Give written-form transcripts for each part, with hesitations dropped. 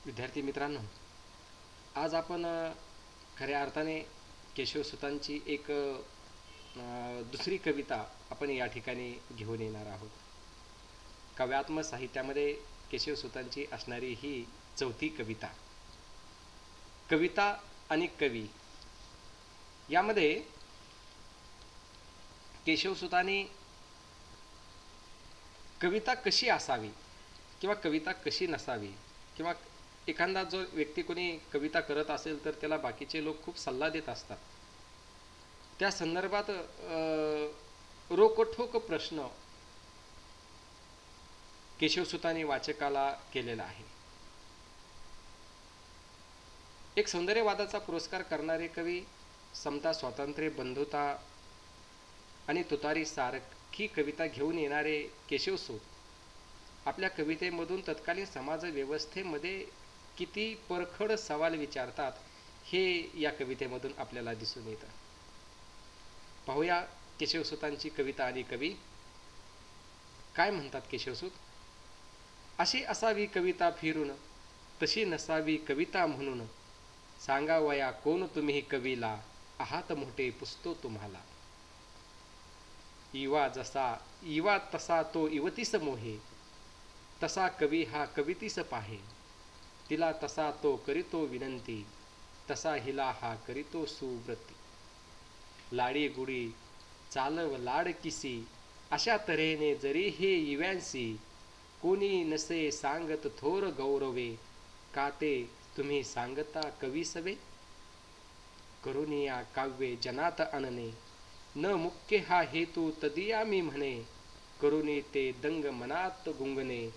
विद्यार्थी मित्रांनो, आज आपण खऱ्या अर्थाने केशवसुतांची एक दुसरी कविता आपण या ठिकाणी घेऊन येणार आहोत. काव्यात्मक साहित्यामध्ये केशवसुतांची असणारी ही चौथी कविता. कविता आणि कवी यामध्ये केशवसुतांनी कविता कशी असावी किंवा कविता कशी नसावी, किंवा एखादा जो व्यक्ती कोणी कविता करत असेल तर त्याला बाकीचे लोक खूप सल्ला देत असतात. त्या संदर्भात रोखठोक प्रश्न केशवसुतांनी वाचकाला केलेला आहे. एक सौंदर्यवादाचा पुरस्कार करणारे कवी, समता, स्वातंत्र्य, बंधुता आणि तुतारी सारखी कविता घेऊन येणारे केशवसूत आपल्या कवितेमधून तत्कालीन समाज व्यवस्थेमध्ये किती परखड सवाल विचारतात हे या कवितेमधून आपल्याला दिसून येतं. पाहूया केशवसूतांची कविता आणि कवी. काय म्हणतात केशवसूत? अशी असावी कविता फिरून, तशी नसावी कविता म्हणून. सांगावया कोण तुम्ही कवीला, आहात मोठे पुसतो तुम्हाला. इवा तसा तो युवतीस मोहे, तसा कवी हा कवितीस पाहे. तिला तसा तो करीतो विनंती, तसा हिला हा करीतो सुव्रती. लाडी गुडी चालव लाड किसी, अशा तऱ्हेने जरी हे इव्यांसी. कोणी नसे सांगत थोर गौरवे, का ते तुम्ही सांगता कवी सवे. करुनिया काव्ये जनात आणणे, न मुख्य हा हेतू तदिया मी म्हणे. करुणी ते दंग मनात गुंगणे,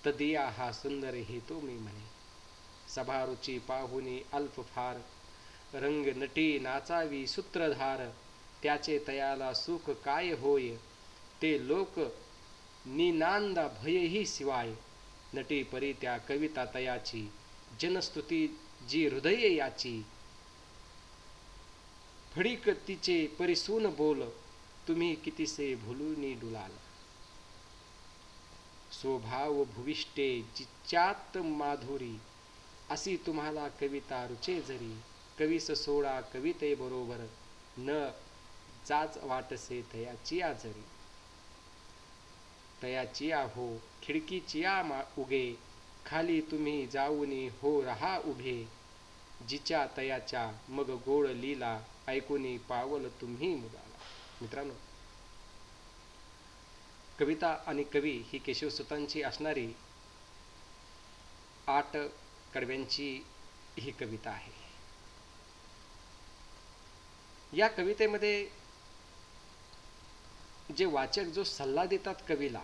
तदिया हा सुंदर हेतू मी म्हणे. सभारुची पाहुनी अल्प फार, रंग नटी नाचावी सूत्रधार. त्याचे तयाला सुख काय होय, ते लोक निनांदा भयही शिवाय. नटी परी त्या कविता तयाची, जनस्तुती जी हृदय याची. फडीक तिचे परिसून बोल, तुम्ही कितीसे भुलूनी डुलाल. स्वभाव भूविष्टे जिच्यात माधुरी, अशी तुम्हाला कविता रुचे जरी. कवीस सोडा कविते बरोबर, न जाच वाटसे तयाची आजरी. तयाची हो खिडकीची उगे, खाली तुम्ही जाऊनी हो रहा उभे. जिच्या तयाच्या मग गोड लीला, ऐकुनी पावल तुम्ही मुलाला. मित्रांनो, कविता आणि कवी ही केशवसुतांची असणारी 8 कडव्यांची ही कविता आहे. या कवितेमध्ये जे वाचक जो सल्ला देतात कवीला,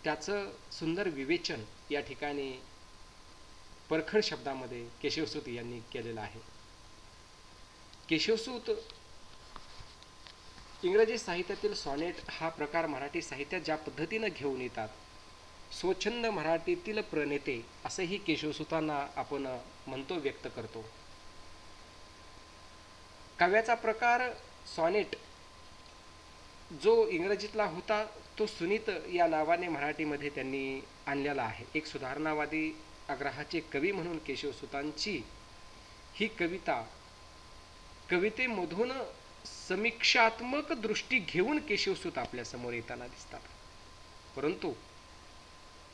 त्याचं सुंदर विवेचन या ठिकाणी परखड शब्दामध्ये केशवसूत यांनी केलेलं आहे. केशवसूत इंग्रजी साहित्यातील सॉनेट हा प्रकार मराठी साहित्यात ज्या पद्धतीनं घेऊन येतात, स्वच्छंद मराठीतील प्रणेते असंही केशवसूतांना आपण म्हणतो, व्यक्त करतो. काव्याचा प्रकार सॉनेट जो इंग्रजीतला होता तो सुनीत या नावाने मराठीमध्ये त्यांनी आणलेला आहे. एक सुधारणावादी आग्रहाचे कवी म्हणून केशवसूतांची ही कविता, कवितेमधून समीक्षात्मक दृष्टी घेऊन केशवसूत आपल्या समोर येताना दिसतात. परंतु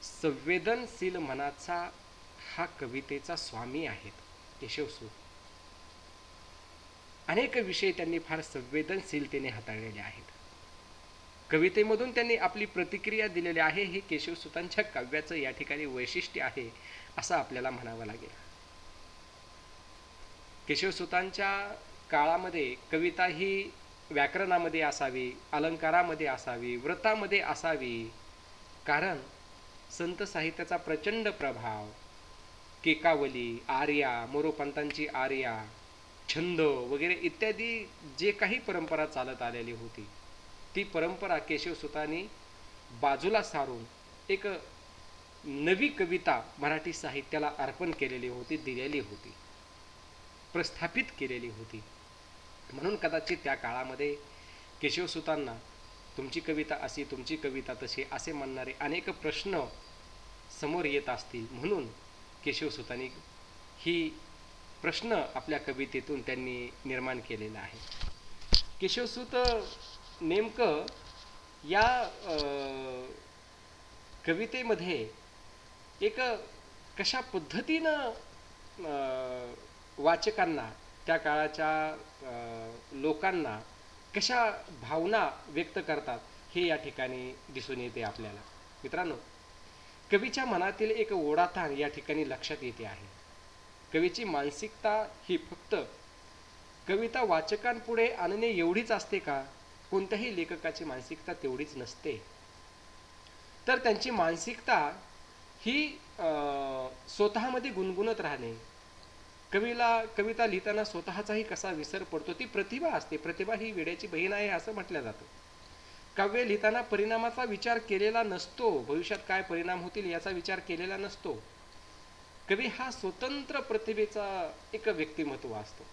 संवेदनशील मनाचा हा कवितेचा स्वामी आहेत केशवसूत. अनेक विषय त्यांनी फार संवेदनशीलतेने हाताळलेले आहेत. कवितेमधून त्यांनी आपली प्रतिक्रिया दिलेली आहे. हे केशवसूतांच्या काव्याचं या ठिकाणी वैशिष्ट्य आहे असं आपल्याला म्हणावं लागेल. केशवसूतांच्या काळामध्ये कविता ही व्याकरणामध्ये असावी, अलंकारामध्ये असावी, व्रतामध्ये असावी. कारण संत साहित्याचा प्रचंड प्रभाव, केकावली, आर्या, मोरोपंतांची आर्या, छंद वगैरे इत्यादी जे काही परंपरा चालत आलेली होती, ती परंपरा केशवसूतांनी बाजूला सारून एक नवी कविता मराठी साहित्याला अर्पण केलेली होती, दिलेली होती, प्रस्थापित केलेली होती. म्हणून कदाचित त्या काळामध्ये केशवसूतांना तुमची कविता अशी, तुमची कविता तशी असे म्हणणारे अनेक प्रश्न समोर येत असतील. म्हणून केशवसुतांनी ही प्रश्न आपल्या कवितेतून त्यांनी निर्माण केलेला आहे. केशवसूत नेमकं या कवितेमध्ये एक कशा पद्धतीनं वाचकांना, त्या काळाच्या लोकांना कशा भावना व्यक्त करतात हे या ठिकाणी दिसून येते आपल्याला. मित्रांनो, कवीच्या मनातील एक ओढाताण या ठिकाणी लक्षात येते आहे. कवीची मानसिकता ही फक्त कविता वाचकांपुढे आणणे एवढीच असते का? कोणत्याही लेखकाची मानसिकता तेवढीच नसते. तर त्यांची मानसिकता ही स्वतःमध्ये गुणगुणत राहणे. कविता लिहिताना स्वतःचाही कसा विसर पडतो, ती प्रतिभा असते. प्रतिभा ही वेड्याची बहीण आहे असं म्हटलं जातं. काव्य लिहिताना परिणामाचा विचार केलेला नसतो, भविष्यात काय परिणाम होतील याचा विचार केलेला नसतो. कवी हा स्वतंत्र प्रतिभेचा एक व्यक्तिमत्व असतो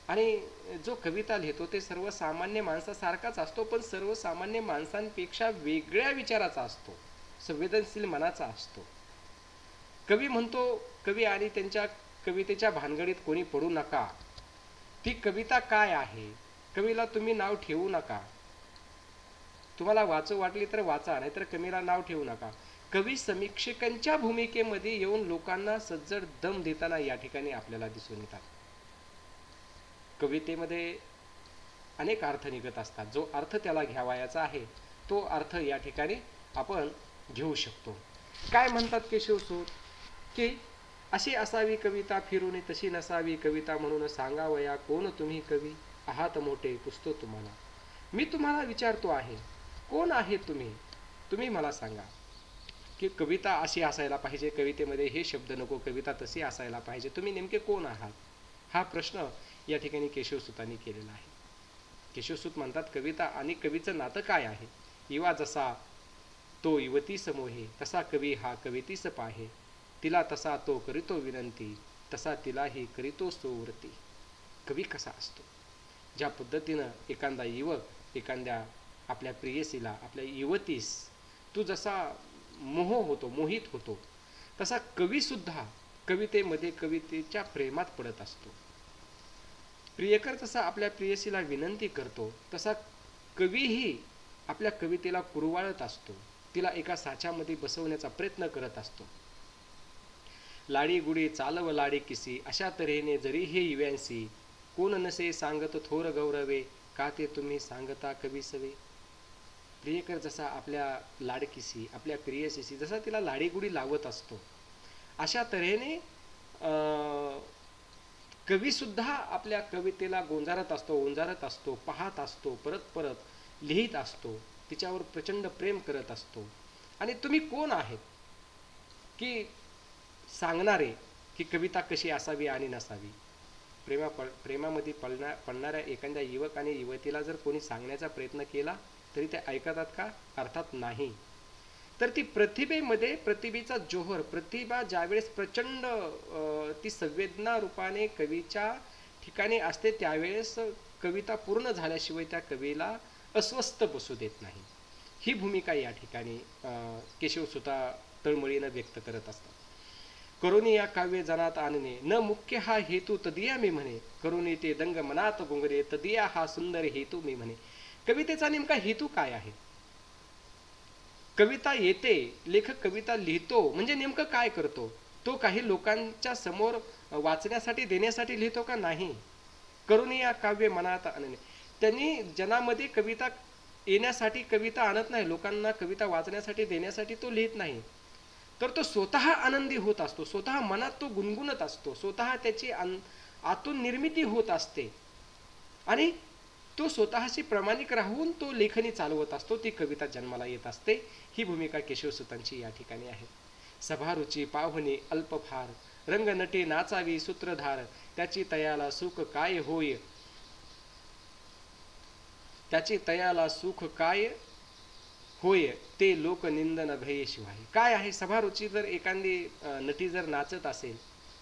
आणि जो कविता लिहितो ते सर्वसामान्य माणसासारखाच असतो, पण सर्वसामान्य माणसांपेक्षा वेगळ्या विचाराचा असतो, संवेदनशील मनाचा असतो. कवी म्हणतो, कवी आणि त्यांच्या कवितेच्या भानगडीत कोणी पडू नका. ती कविता काय आहे, कवीला तुम्ही नाव ठेवू नका. तुम्हाला वाचू वाटली तर वाचा, नाहीतर कवीला नाव ठेवू नका. कवी समीक्षकांच्या भूमिकेमध्ये येऊन लोकांना सज्जड दम देताना या ठिकाणी आपल्याला दिसून येतात. कवितेमध्ये अनेक अर्थ निघत असतात. जो अर्थ त्याला घ्यावायचा आहे तो अर्थ या ठिकाणी आपण घेऊ शकतो. काय म्हणतात केशवसूत, की अशी असावी कविता फिरून तशी नसावी कविता, म्हणून सांगावया कोण तुम्ही कवी आहात मोठे पुसतो तुम्हाला. मी तुम्हाला विचारतो आहे, कोण आहे तुम्ही? तुम्ही मला सांगा की कविता अशी असायला पाहिजे, कवितेमध्ये हे शब्द नको, कविता तशी असायला पाहिजे, तुम्ही नेमके कोण आहात? हा प्रश्न या ठिकाणी केशवसूतांनी केलेला आहे. केशवसूत म्हणतात, कविता आणि कवीचं नातं काय आहे? युवा जसा तो युवतीस मोहे, तसा कवी हा कवितीस पाहे. तिला तसा तो करीतो विनंती, तसा तिलाही करीतो सोवरती. कवी कसा असतो? ज्या पद्धतीनं एखादा युवक एखाद्या आपल्या प्रेयसीला, आपल्या युवतीस तू जसा मोहित होतो, तसा कवी सुद्धा कवितेमध्ये कवितेच्या प्रेमात पडत असतो. प्रियकर जसा आपल्या प्रेयसीला विनंती करतो, तसा कवीही आपल्या कवितेला कुरवाळत असतो, तिला एका साच्यामध्ये बसवण्याचा प्रयत्न करत असतो. लाडी गुडी चालव लाडी किसी, अशा तऱ्हेने जरी हे युव्यांसी, कोण नसे सांगत थोर गौरवे, का ते तुम्ही सांगता कवी सवे. प्रियकर जसा आपल्या लाडकीशी, आपल्या प्रियसीशी जसा तिला लाडीगुडी लावत असतो, अशा तऱ्हेने कवी सुद्धा आपल्या कवितेला ओंजारत असतो, पाहत असतो, परत परत लिहित असतो, तिच्यावर प्रचंड प्रेम करत असतो. आणि तुम्ही कोण आहेत की सांगणारे की कविता कशी असावी आणि नसावी? प्रेमामध्ये पडणाऱ्या एखाद्या युवक आणि युवतीला जर कोणी सांगण्याचा प्रयत्न केला तरी ते ऐकतात का? अर्थात नाही. तर ती प्रतिभेमध्ये प्रतिभेचा जोहर, प्रतिभा ज्यावेळेस प्रचंड ती संवेदना रूपाने कवीच्या ठिकाणी असते, त्यावेळेस कविता पूर्ण झाल्याशिवाय त्या कवीला अस्वस्थ बसू देत नाही. ही भूमिका या ठिकाणी केशवसूता तळमळीनं व्यक्त करत असतात. करुणी या काव्य जनात आणणे, न मुख्य हा हेतू तदिया मी म्हणे, करुणी ते दंग मनात गुंगरे, तदिया हा सुंदर हेतू मी म्हणे. कवितेचा नेमका हेतू काय आहे? कविता येते, लेखक कविता लिहितो म्हणजे नेमकं काय करतो? तो काही लोकांच्या समोर वाचण्यासाठी देण्यासाठी लिहितो का? नाही. करुणी या काव्य मनात आणणे, त्यांनी जनामध्ये कविता येण्यासाठी कविता आणत नाही, लोकांना कविता वाचण्यासाठी देण्यासाठी तो लिहित नाही. तर तो स्वतः आनंदी होत असतो, स्वतः मनात तो गुणगुणत असतो, स्वतः त्याची आतून निर्मिती होत असते आणि तो स्वतःशी प्रामाणिक राहून तो लेखनी चालवत असतो, ती कविता जन्माला येत असते. ही भूमिका केशवसूतांची या ठिकाणी आहे. सभारुची पाहुणे अल्पफार, रंगनटे नाचावी सूत्रधार, त्याची तयाला सुख काय होय, त्याची तयाला सुख काय होय, ते लोक निंदन भये शिवाय. काय आहे? सभारुची जर एखादी नटी जर नाचत असेल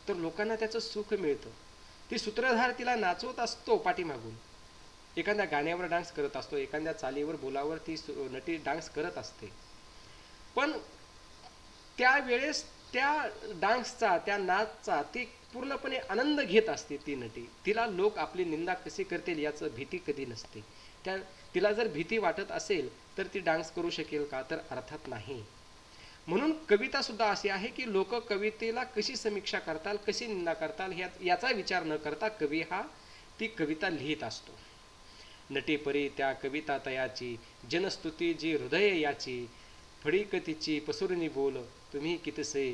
तर लोकांना त्याचं सुख मिळतं. ती सूत्रधार तिला नाचवत असतो पाठीमागून, एखाद्या गाण्यावर डान्स करत असतो, एखाद्या चालीवर बोलावर ती नटी डान्स करत असते, पण त्यावेळेस त्या डान्सचा, त्या नाचचा ती पूर्णपणे आनंद घेत असते ती नटी. तिला लोक आपली निंदा कशी करतील याचं भीती कधी नसते. त्या तिला जर भीती वाटत असेल तर ती डान्स करू शकेल का? तर अर्थात नाही. म्हणून कविता सुद्धा अशी आहे की लोक कवितेला कशी समीक्षा करताल, कशी निंदा करताल याचा विचार न करता कवी हा ती कविता लिहित असतो. नटी परी त्या कविता तयाची, जनस्तुती जी हृदय याची, फळीक तिची पसरुनी बोल, तुम्ही कितसे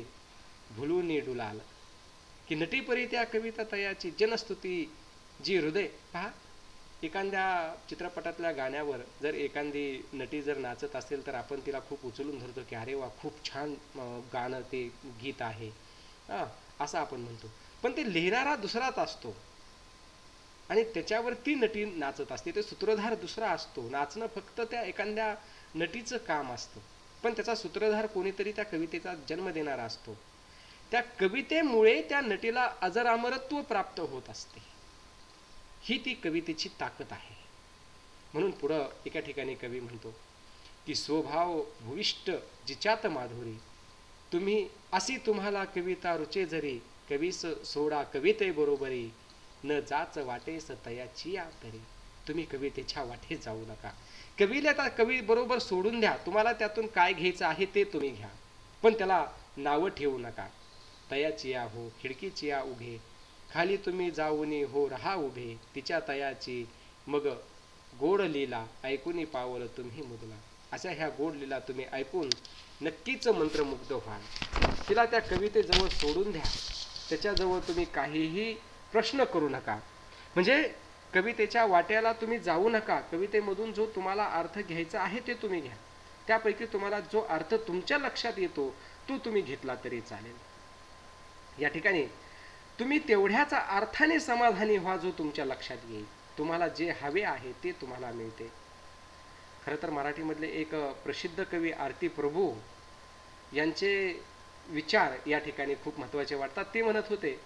भुलूनी डुलाल. की नटी परी त्या कविता तयाची, जनस्तुती जी हृदय. पहा, एखाद्या चित्रपटातल्या गाण्यावर जर एखादी नटी जर नाचत असेल तर आपण तिला खूप उचलून धरतो की अरे वा, खूप छान गाणं ते गीत आहे, असं आपण म्हणतो. पण ते लिहिणारा दुसराच असतो आणि त्याच्यावर ती नटी नाचत असते. ते सूत्रधार दुसरा असतो. नाचणं फक्त त्या एखाद्या नटीचं काम असतं, पण त्याचा सूत्रधार कोणीतरी त्या कवितेचा जन्म देणारा असतो. त्या कवितेमुळे त्या नटीला अजरामरत्व प्राप्त होत असते. ही ती कवितेची ताकद आहे. म्हणून पुढं एका ठिकाणी कवी म्हणतो की स्वभाव भूविष्ट जिच्यात माधुरी, तुम्ही अशी तुम्हाला कविता रुचे जरी, कवीस सोडा कविते बरोबरी, न जाच वाटेस तयाची या तरी. तुम्ही कवितेच्या वाटेत जाऊ नका. कवीला त्या कवी बरोबर सोडून द्या. तुम्हाला त्यातून काय घ्यायचं आहे ते तुम्ही घ्या, पण त्याला नावं ठेवू नका. तयाची या हो खिडकीची या उघे, खाली तुम्ही जाऊनी हो रहा उभे, तिच्या तयाची मग गोड लीला ऐकूनी पावलं तुम्ही मुदला. अशा ह्या गोड लीला तुम्ही ऐकून नक्कीच मंत्रमुग्ध व्हाल. तिला त्या कवितेजवळ सोडून द्या. त्याच्याजवळ तुम्ही काहीही प्रश्न करू नका. म्हणजे कवितेच्या वाट्याला तुम्ही जाऊ नका. कवितेमधून जो तुम्हाला अर्थ घ्यायचा आहे ते तुम्ही घ्या. त्यापैकी तुम्हाला जो अर्थ तुमच्या लक्षात येतो तो तुम्ही घेतला तरी चालेल. या ठिकाणी तुम्ही तेवढ्याच अर्थाने समाधानी व्हा जो तुमच्या लक्षात येईल. तुम्हाला जे हवे आहे ते तुम्हाला मिळते. खरं तर मराठीमधले एक प्रसिद्ध कवी आरती प्रभू यांचे विचार या ठिकाणी खूप महत्त्वाचे वाटतात. ते म्हणत होते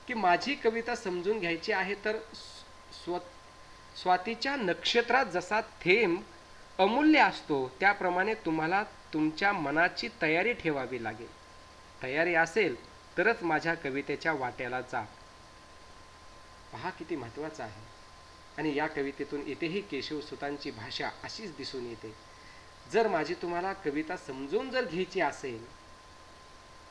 की माझी कविता समजून घ्यायची आहे तर स्वातीच्या नक्षत्रात जसा थेंब अमूल्य असतो त्याप्रमाणे तुम्हाला तुमच्या मनाची तयारी ठेवावी लागेल. तयारी असेल तरच माझ्या कवितेच्या वाट्याला जा. पहा किती महत्त्वाचं आहे. आणि या कवितेतून इथेही केशवसुतांची भाषा अशीच दिसून येते. जर माझी तुम्हाला कविता समजून जर घ्यायची असेल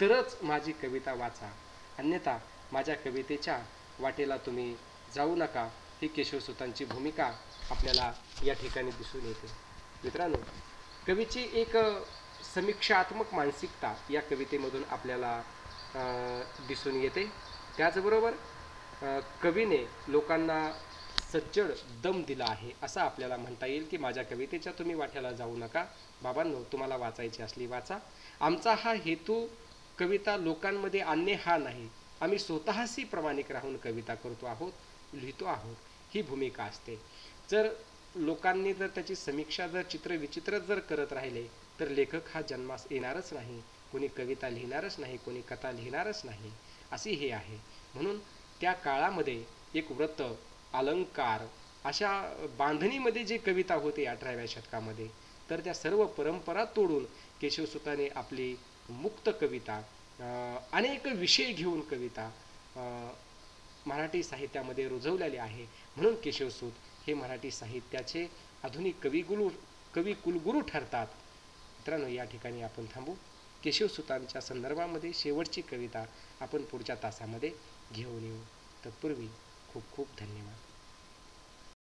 तरच माझी कविता वाचा, अन्यथा माझ्या कवितेच्या वाटेला तुम्ही जाऊ नका. ही केशवसुतांची भूमिका आपल्याला या ठिकाणी दिसून येते. मित्रांनो, कवीची एक समीक्षात्मक मानसिकता या कवितेमधून आपल्याला दिसून येते. त्याचबरोबर कवीने लोकांना सज्जड दम दिला आहे असं आपल्याला म्हणता येईल की माझ्या कवितेच्या तुम्ही वाट्याला जाऊ नका. बाबांनो, तुम्हाला वाचायची असली वाचा. आमचा हा हेतू कविता लोकांमध्ये आणणे हा नाही. आम्ही स्वतःशी प्रामाणिक राहून कविता करतो आहोत, लिहितो आहोत. ही भूमिका असते. जर लोकांनी जर त्याची समीक्षा जर चित्रविचित्र जर करत राहिले तर लेखक हा जन्मास येणारच नाही. कोणी कविता लिहिणारच नाही, कोणी कथा लिहिणारच नाही. अशी हे आहे. म्हणून त्या काळामध्ये एक व्रत, अलंकार अशा बांधणीमध्ये जी कविता होती 18व्या शतकामध्ये, तर त्या सर्व परंपरा तोडून केशवसुताने आपली मुक्त कविता, अनेक विषय घेऊन कविता मराठी साहित्यामध्ये रुजवलेली आहे. म्हणून केशवसूत हे मराठी साहित्याचे आधुनिक कवी कुलगुरू ठरतात. मित्रांनो, या ठिकाणी आपण थांबू. केशवसुतांच्या संदर्भामध्ये शेवटची कविता आपण पुढच्या तासामध्ये घेऊन येऊ. तत्पूर्वी खूप खूप धन्यवाद.